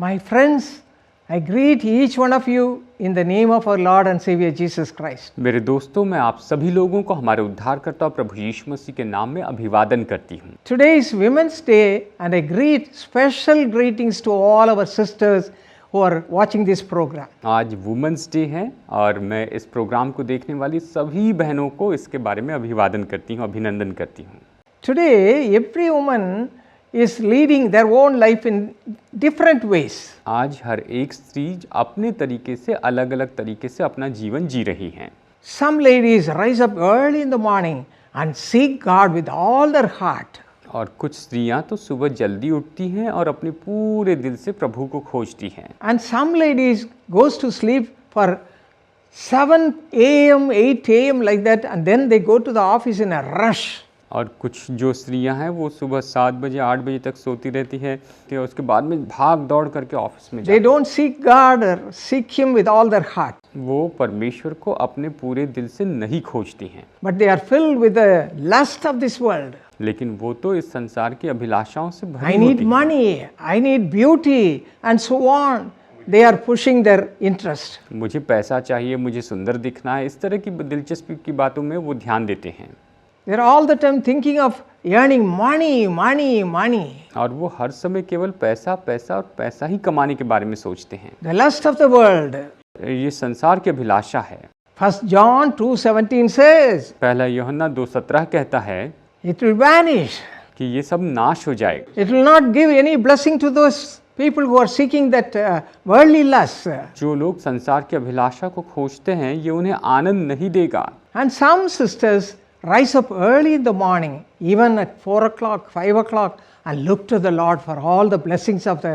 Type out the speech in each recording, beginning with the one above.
My friends, I greet each one of you in the name of our Lord and Savior Jesus Christ. मेरे दोस्तों, मैं आप सभी लोगों को हमारे उद्धारकर्ता प्रभु यीशु मसीह के नाम में अभिवादन करती हूँ। Today is Women's Day and I greet special greetings to all our sisters who are watching this program. आज वुमेंस डे है और मैं इस प्रोग्राम को देखने वाली सभी बहनों को इसके बारे में अभिवादन करती हूँ, अभिनंदन करती हूँ। Today, every woman is leading their own life in different ways. आज हर एक स्त्री अपने तरीके से अलग-अलग तरीके से अपना जीवन जी रही हैं। Some ladies rise up early in the morning and seek God with all their heart. और कुछ स्त्रियां तो सुबह जल्दी उठती हैं और अपने पूरे दिल से प्रभु को खोजती हैं। And some ladies goes to sleep for 7 a.m., 8 a.m. like that and then they go to the office in a rush. और कुछ जो स्त्रियां हैं वो सुबह 7 बजे 8 बजे तक सोती रहती है और उसके बाद में भाग दौड़ करके ऑफिस में They don't seek God or seek Him with all their heart. वो परमेश्वर को अपने पूरे दिल से नहीं खोजती हैं, But they are filled with the lust of this world. लेकिन वो तो इस संसार की अभिलाषाओं से I भरी need होती हैं। money, I need beauty and so on. They are pushing their interest. मुझे पैसा चाहिए, मुझे सुंदर दिखना है, इस तरह की दिलचस्पी की बातों में वो ध्यान देते हैं। They are all the time thinking of earning money, money, money. और वो हर समय केवल पैसा पैसा और पैसा ही कमाने के बारे में सोचते हैं। The lust of the world. ये संसार की अभिलाषा है। 1 John 2:17 says, पहला यूहन्ना 2:17 कहता है it will vanish. कि ये सब नाश हो जाएगा। It will not give any blessing to those people who are seeking that worldly lust. जो लोग संसार की अभिलाषा को खोजते हैं ये उन्हें आनंद नहीं देगा। And some sisters rise up early in the morning, even at 4 o'clock, 5 o'clock, and look to the Lord for all the blessings of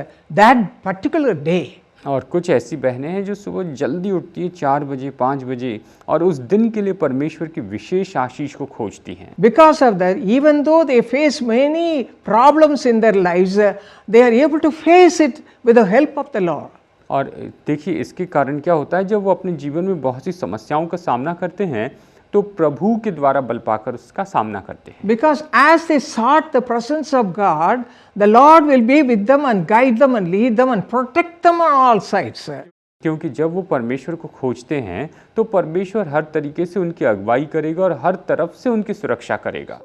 that particular day. और कुछ ऐसी बहनें हैं जो सुबह जल्दी उठती है 4 बजे 5 बजे और उस दिन के लिए परमेश्वर की विशेष आशीष को खोजती हैं। Because of that, even though they face many problems in their lives, they are able to face it with the help of the Lord. और देखिए इसके कारण क्या होता है, जब वो अपने जीवन में बहुत सी समस्याओं का सामना करते हैं तो प्रभु के द्वारा बल पाकर उसका सामना करते हैं। Because as they sought the presence of God, the Lord will be with them and guide them and lead them and protect them on all sides. क्योंकि जब वो परमेश्वर को खोजते हैं तो परमेश्वर हर तरीके से उनकी अगुवाई करेगा और हर तरफ से उनकी सुरक्षा करेगा।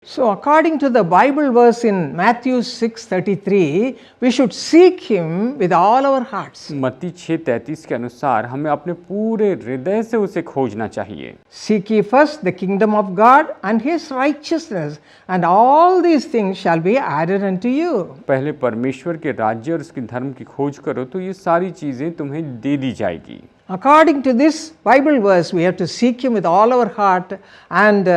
So according to the Bible verse in Matthew 6:33, we should seek Him with all our hearts. मत्ती 6:33 के अनुसार हमें अपने पूरे हृदय से उसे खोजना चाहिए। Seek ye first the kingdom of God and His righteousness, and all these things shall be added unto you. पहले परमेश्वर के राज्य और उसके धर्म की खोज करो तो ये सारी चीजें तुम्हें दे दी जाएगी। According to this Bible verse, we have to seek Him with all our heart and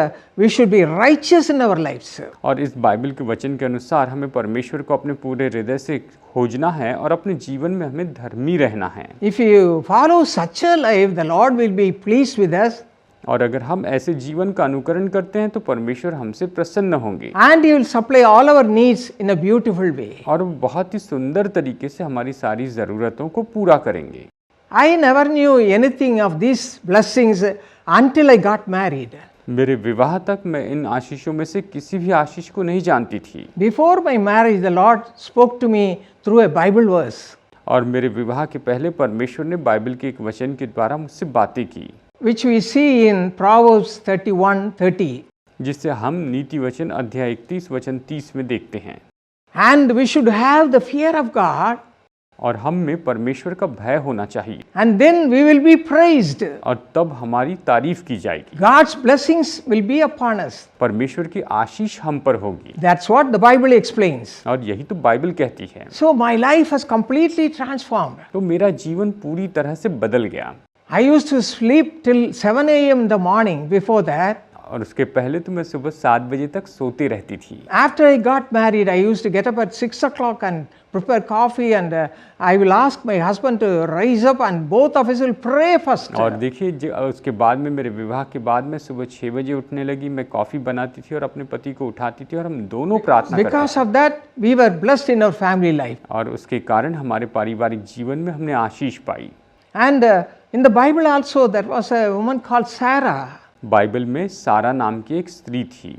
we should be righteous in our lives. और इस बाइबल के वचन के अनुसार हमें परमेश्वर को अपने पूरे हृदय से खोजना है और अपने जीवन में हमें धर्मी रहना है। If you follow such a life, the Lord will be pleased with us. और अगर हम ऐसे जीवन का अनुकरण करते हैं तो परमेश्वर हमसे प्रसन्न होंगे And He will supply all our needs in a beautiful way. और वो बहुत ही सुंदर तरीके से हमारी सारी ज़रूरतों को पूरा करेंगे। I never knew anything of these blessings until I got married. मेरे विवाह तक मैं इन आशीषों में से किसी भी आशीष को नहीं जानती थी। Before my marriage, the Lord spoke to me through a Bible verse, और मेरे विवाह के पहले परमेश्वर ने बाइबल के एक वचन के द्वारा मुझसे बातें की, which we see in Proverbs 31:30. जिससे हम नीति वचन अध्याय 31 वचन 30 में देखते हैं। And we should have the fear of God, और हम में परमेश्वर का भय होना चाहिए and then we will be praised. और तब हमारी तारीफ की जाएगी। God's blessings will be upon us. परमेश्वर की आशीष हम पर होगी। That's what the Bible explains. और यही तो बाइबल कहती है। So my life has completely transformed. तो मेरा जीवन पूरी तरह से बदल गया। I used to sleep till 7 a.m. in the morning. Before that, और उसके पहले तो मैं सुबह 7 बजे तक सोती रहती थी। after I got married, I used to get up at 6 o'clock and prepare coffee, and I will ask my husband to rise up, and both of us will pray first. और देखिए उसके बाद में मेरे विवाह के बाद में सुबह 6 बजे उठने लगी, मैं कॉफ़ी बनाती थी और अपने पति को उठाती थी और हम दोनों प्रार्थना करते Because of that, we were blessed in our family life. और उसके कारण हमारे पारिवारिक जीवन में हमने आशीष पाई। And in the Bible also, there was a woman called Sarah. Bible में सारा नाम की एक स्त्री थी।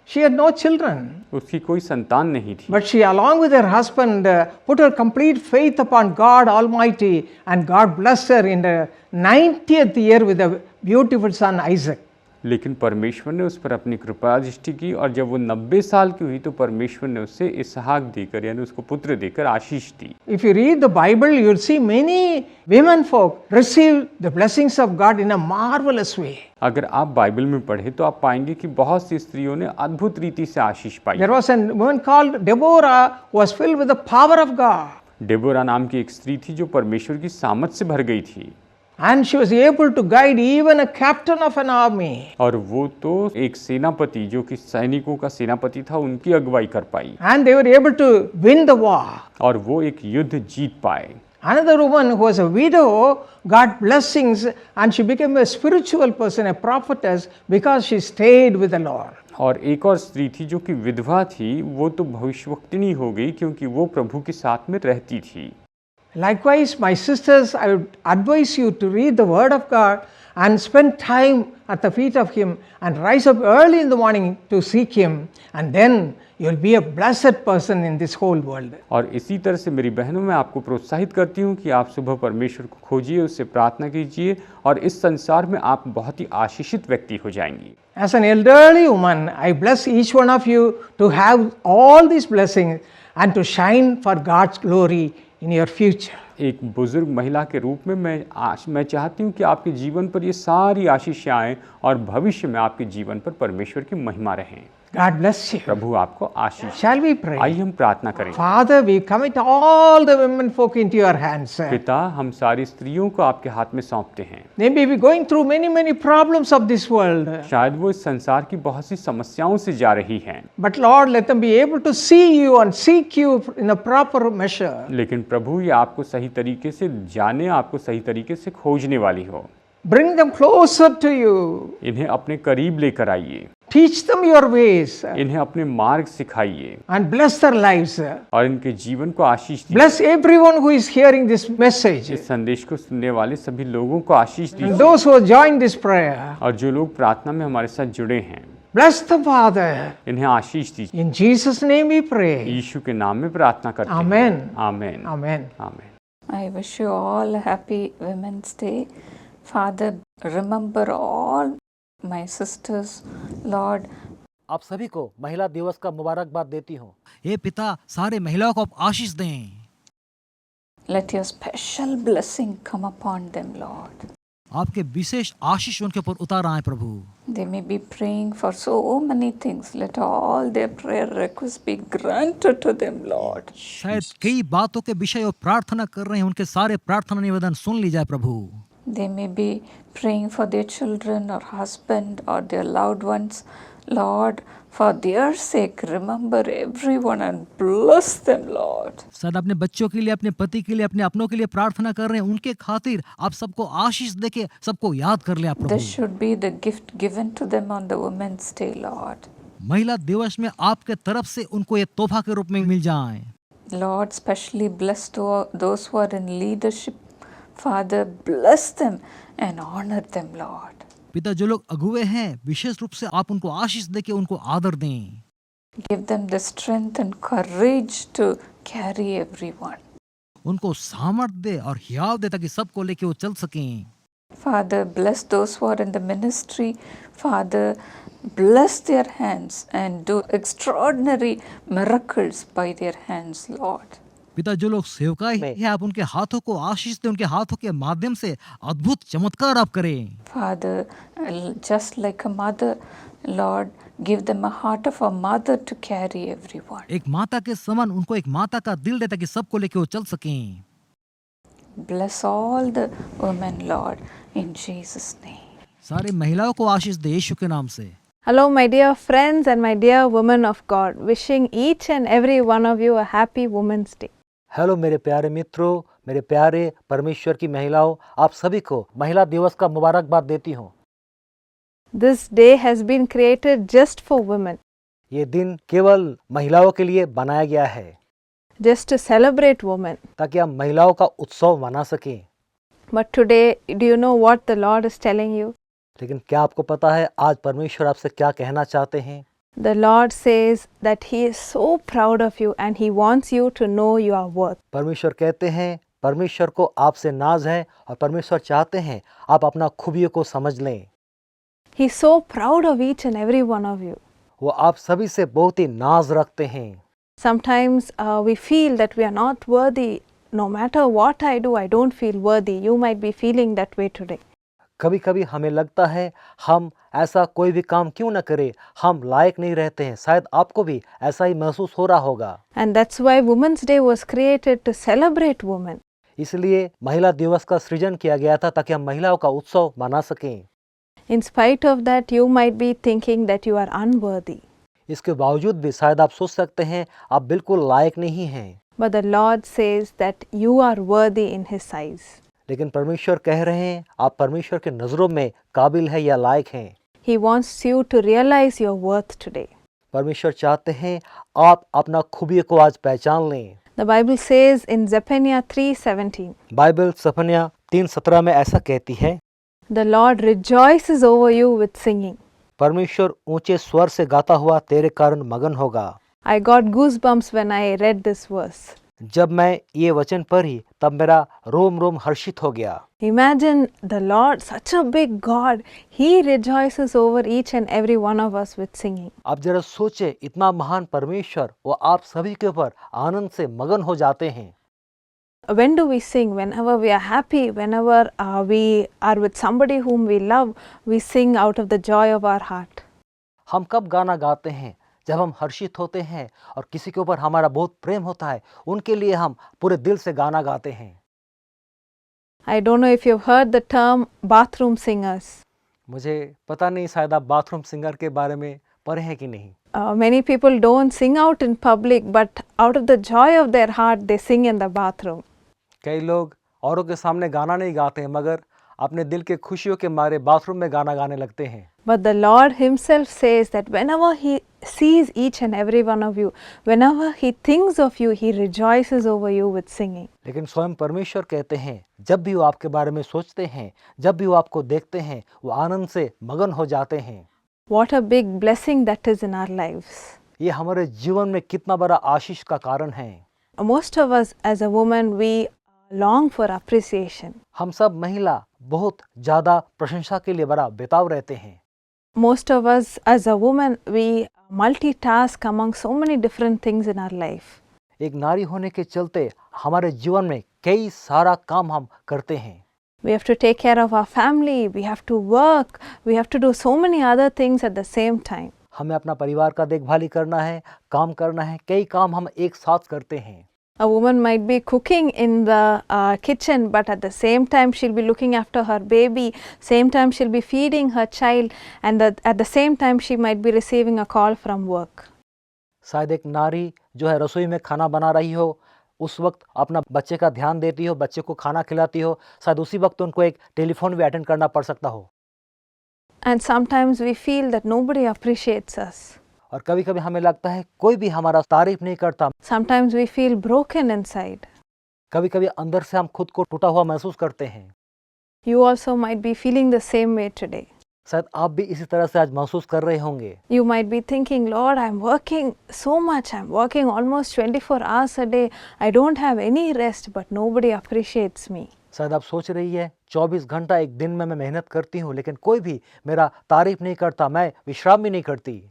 She had no children, उसकी कोई संतान नहीं थी, but she, along with her husband, put her complete faith upon God Almighty, and God blessed her in the 90th year with a beautiful son, Isaac. लेकिन परमेश्वर ने उस पर अपनी कृपा दृष्टि की और जब वो 90 साल की हुई तो परमेश्वर ने उससे इसहाक देकर यानी उसको पुत्र देकर आशीष दी। If you read the Bible, you'll see many women folk receive the blessings of God in a marvelous way. अगर आप बाइबल में पढ़े तो आप पाएंगे कि बहुत सी स्त्रियों ने अद्भुत रीति से आशीष पाई। There was a woman called Deborah who was filled with the power of God. Deborah नाम की एक स्त्री थी जो परमेश्वर की सामर्थ से भर गई थी And she was able to guide even a captain of an army. और वो तो एक सेनापति जो कि सैनिकों का सेनापति था उनकी अगुवाई कर पाई And they were able to win the war. और वो एक युद्ध जीत पाए। Another woman who was a widow got blessings and she became a spiritual person, a prophetess, because she stayed with the Lord. और एक और स्त्री थी जो कि विधवा थी, वो तो भविष्यवक्तिनी हो गई क्योंकि वो प्रभु के साथ में रहती थी। Likewise, my sisters, I would advise you to read the Word of God and spend time at the feet of Him and rise up early in the morning to seek Him, and then you'll be a blessed person in this whole world. और इसी तरह से मेरी बहनों मैं आपको प्रोत्साहित करती हूँ कि आप सुबह परमेश्वर को खोजिए, उससे प्रार्थना कीजिए और इस संसार में आप बहुत ही आशीषित व्यक्ति हो जाएंगी। As an elderly woman, I bless each one of you to have all these blessings and to shine for God's glory in your future. एक बुजुर्ग महिला के रूप में मैं चाहती हूँ कि आपके जीवन पर ये सारी आशीषें आएं और भविष्य में आपके जीवन पर परमेश्वर की महिमा रहें। God bless you. प्रभु आपको आशीष। Shall we pray? आइए हम प्रार्थना करें। Father, we commit all the women folk into your hands. पिता, हम सारी स्त्रियों को आपके हाथ में सौंपते हैं। They may be going through many problems of this world. शायद वो इस संसार की बहुत सी समस्याओं से जा रही हैं। But Lord, let them be able to see you and seek you in a proper measure. लेकिन प्रभु ये आपको सही तरीके से जाने, आपको सही तरीके से खोजने वाली हो। Bring them closer to you. इन्हें अपने करीब लेकर आइए। Teach them your ways इन्हें अपने मार्ग सिखाइए and bless their lives. और इनके जीवन को आशीष दीजिए। Bless everyone who is hearing this message. इस संदेश को सुनने वाले सभी लोगों को आशीष And दीजिए those who have joined this prayer. और जो लोग प्रार्थना में हमारे साथ जुड़े हैं Bless them, Father. इन्हें आशीष दीजिए। In Jesus' name we pray. यीशु के नाम में प्रार्थना करते हैं। Amen. Amen. Amen. Amen. I wish you all a happy Women's Day. Father, remember all my sisters, Lord. आप सभी को महिला दिवस का मुबारकबाद देती हूँ। हे पिता, सारे महिलाओं को आप आशीष दें। Let your special blessing come upon them, Lord. आपके विशेष आशीष उनके ऊपर उतार आए प्रभु। They may be praying for so many things. Let all their prayer requests be granted to them, Lord. शायद कई बातों के विषय और प्रार्थना कर रहे हैं, उनके सारे प्रार्थना निवेदन सुन ली जाए प्रभु। They may be praying for their children or husband or their loved ones. Lord, for their sake, remember everyone and bless them, Lord. शायद अपने बच्चों के लिए, अपने पति के लिए, अपने अपनों के लिए प्रार्थना कर रहे हैं, उनके खातिर आप सबको आशीष देके सबको याद कर ले आप प्रभु। This should be the gift given to them on the Women's Day, Lord. महिला दिवस में आपके तरफ से उनको ये तोहफा के रूप में मिल जाए। Lord, specially bless those who are in leadership. Father, bless them and honor them, Lord. पिता, जो लोग अगुवे हैं विशेष रूप से आप उनको आशीष देके उनको आदर दें। Give them the strength and courage to carry everyone. उनको सामर्थ्य दे और हियाव दे ताकि सबको लेके वो चल सकें। Father, bless those who are in the ministry. Father, bless their hands and do extraordinary miracles by their hands, Lord. पिता, जो लोग सेवकाई है आप उनके हाथों को आशीष दे, उनके हाथों के माध्यम से अद्भुत चमत्कार आप करें। Father, just like a mother, Lord, give them a heart of a mother to carry everyone. एक माता के समान उनको एक माता का दिल दे ताकि सबको लेके वो चल सकें। Bless all the women, Lord, in Jesus' name. सारे महिलाओं को आशीष दे यीशु के नाम से। Hello, my dear friends and my dear women of God. Wishing each and every one of you a happy Women's Day. Hello मेरे प्यारे मित्रों, मेरे प्यारे परमेश्वर की महिलाओं, आप सभी को महिला दिवस का मुबारकबाद देती हूँ। This day has been created just for women, ये दिन केवल महिलाओं के लिए बनाया गया है just to celebrate women. ताकि हम महिलाओं का उत्सव मना सकें। But today, do you know what the Lord is telling you? लेकिन क्या आपको पता है आज परमेश्वर आपसे क्या कहना चाहते हैं? The Lord says that He is so proud of you and He wants you to know your worth. परमेश्वर कहते हैं, परमेश्वर को आपसे नाज है और परमेश्वर चाहते हैं आप अपना खूबियों को समझ लें। He's so proud of each and every one of you. वो आप सभी से बहुत ही नाज रखते हैं। Sometimes we feel that we are not worthy. No matter what I do, I don't feel worthy. You might be feeling that way today. कभी कभी हमें लगता है हम ऐसा कोई भी काम क्यों न करें, हम लायक नहीं रहते हैं। शायद आपको भी ऐसा ही महसूस हो रहा होगा। And that's why Women's Day was created to celebrate women. इसलिए महिला दिवस का सृजन किया गया था ताकि हम महिलाओं का उत्सव मना सकें। In spite of that, you might be thinking that you are unworthy. इसके बावजूद भी शायद आप सोच सकते हैं आप बिल्कुल लायक नहीं हैं। But the Lord says that you are worthy in His eyes. लेकिन परमेश्वर कह रहे हैं आप परमेश्वर के नज़रों में काबिल है या लायक हैं। He wants you to realize your worth today. परमेश्वर चाहते हैं आप अपना खूबियों को आज पहचान लें। The Bible says in Zephaniah 3:17, Bible सफनिया 3:17 में ऐसा कहती है, the Lord rejoices over you with singing. परमेश्वर ऊंचे स्वर से गाता हुआ तेरे कारण मगन होगा। I got goosebumps when I read this verse. जब मैं ये वचन पढ़ी तब मेरा रोम रोम हर्षित हो गया। Imagine the Lord, such a big God, He rejoices over each and every one of us with singing. आप जरा सोचे, इतना महान परमेश्वर वो आप सभी के ऊपर आनंद से मगन हो जाते हैं। When do we sing? Whenever we are happy, whenever we are with somebody whom we love, we sing out of the joy of our heart. हम कब गाना गाते हैं? जब हम हर्षित होते हैं और किसी के ऊपर हमारा बहुत प्रेम होता है, उनके लिए हम पूरे दिल से गाना गाते हैं। I don't know if you've heard the term bathroom singers. मुझे पता नहीं शायद आप बाथरूम सिंगर के बारे में पढ़े हैं कि नहीं। Many people don't sing out in public, but out of the joy of their heart, they sing in the bathroom. कई लोग औरों के सामने गाना नहीं गाते हैं, मगर अपने दिल के खुशियों के मारे बाथरूम में गाना गाने लगते हैं। But the Lord Himself says that whenever He sees each and every one of you, whenever He thinks of you, He rejoices over you with singing. लेकिन स्वयं परमेश्वर कहते हैं जब भी वो आपके बारे में सोचते हैं, जब भी वो आपको देखते हैं, वो आनंद से मगन हो जाते हैं। What a big blessing that is in our lives. ये हमारे जीवन में कितना बड़ा आशीष का कारण है। Most of us as a woman, we long for appreciation. हम सब महिला बहुत ज़्यादा प्रशंसा के लिए बड़ा बेताब रहते हैं। Most of us as a woman, we multitask among so many different things in our life. एक नारी होने के चलते हमारे जीवन में कई सारा काम हम करते हैं। We have to take care of our family, we have to work, we have to do so many other things at the same time. हमें अपना परिवार का देखभाली करना है, काम करना है, कई काम हम एक साथ करते हैं। A woman might be cooking in the kitchen, but at the same time she'll be looking after her baby, same time she'll be feeding her child, and at the same time she might be receiving a call from work. शायद एक नारी जो है रसोई में खाना बना रही हो, उस वक्त अपना बच्चे का ध्यान देती हो, बच्चे को खाना खिलाती हो, शायद उसी वक्त उनको एक टेलीफोन भी अटेंड करना पड़ सकता हो। And sometimes we feel that nobody appreciates us. और कभी कभी हमें लगता है कोई भी हमारा तारीफ नहीं करता। Sometimes we feel broken inside. कभी कभी अंदर से हम खुद को टूटा हुआ महसूस करते हैं। You also might be feeling the same way today. शायद आप भी इसी तरह से आज महसूस कर रहे होंगे। You might be thinking, Lord, I'm working so much. I'm working almost 24 hours a day. I don't have any rest, but nobody appreciates me. शायद आप सोच रही है 24 घंटा एक दिन में मैं मेहनत करती हूँ, लेकिन कोई भी मेरा तारीफ नहीं करता, मैं विश्राम भी नहीं करती।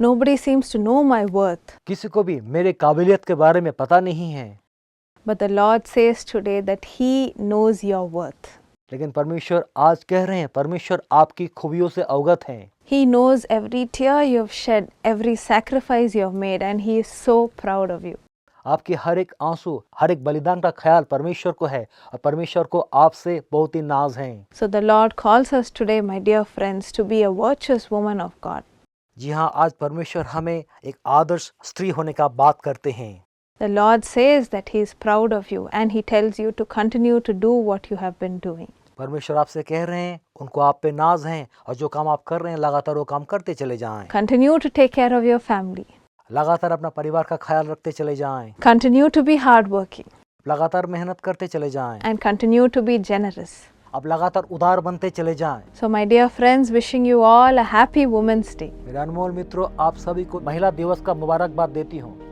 Nobody seems to know my worth. किसी को भी मेरे काबिलियत के बारे में पता नहीं है। But the Lord says today that He knows your worth. लेकिन परमेश्वर आज कह रहे हैं, परमेश्वर आपकी खूबियों से अवगत हैं। He knows every tear you have shed, every sacrifice you have made, and He is so proud of you. आपके हर एक आंसू, हर एक बलिदान का ख्याल परमेश्वर को है और परमेश्वर को आपसे बहुत ही नाज है। So the Lord calls us today, my dear friends, to be a virtuous woman of God. जी हाँ, आज परमेश्वर हमें एक आदर्श स्त्री होने का बात करते हैं। The Lord says that He is proud of you and He tells you to continue to do what you have been doing. परमेश्वर आपसे कह रहे हैं, उनको आप पे नाज हैं और जो काम आप कर रहे हैं लगातार वो काम करते चले जाएं। Continue to take care of your family. लगातार अपना परिवार का ख्याल रखते चले जाएं। Continue to be hardworking लगातार मेहनत करते चले जाएं and continue to be generous. आप लगातार उदार बनते चले जाएं। So my dear friends, wishing you all a happy Women's Day. मेरे अनमोल मित्रों, आप सभी को महिला दिवस का मुबारकबाद देती हूँ।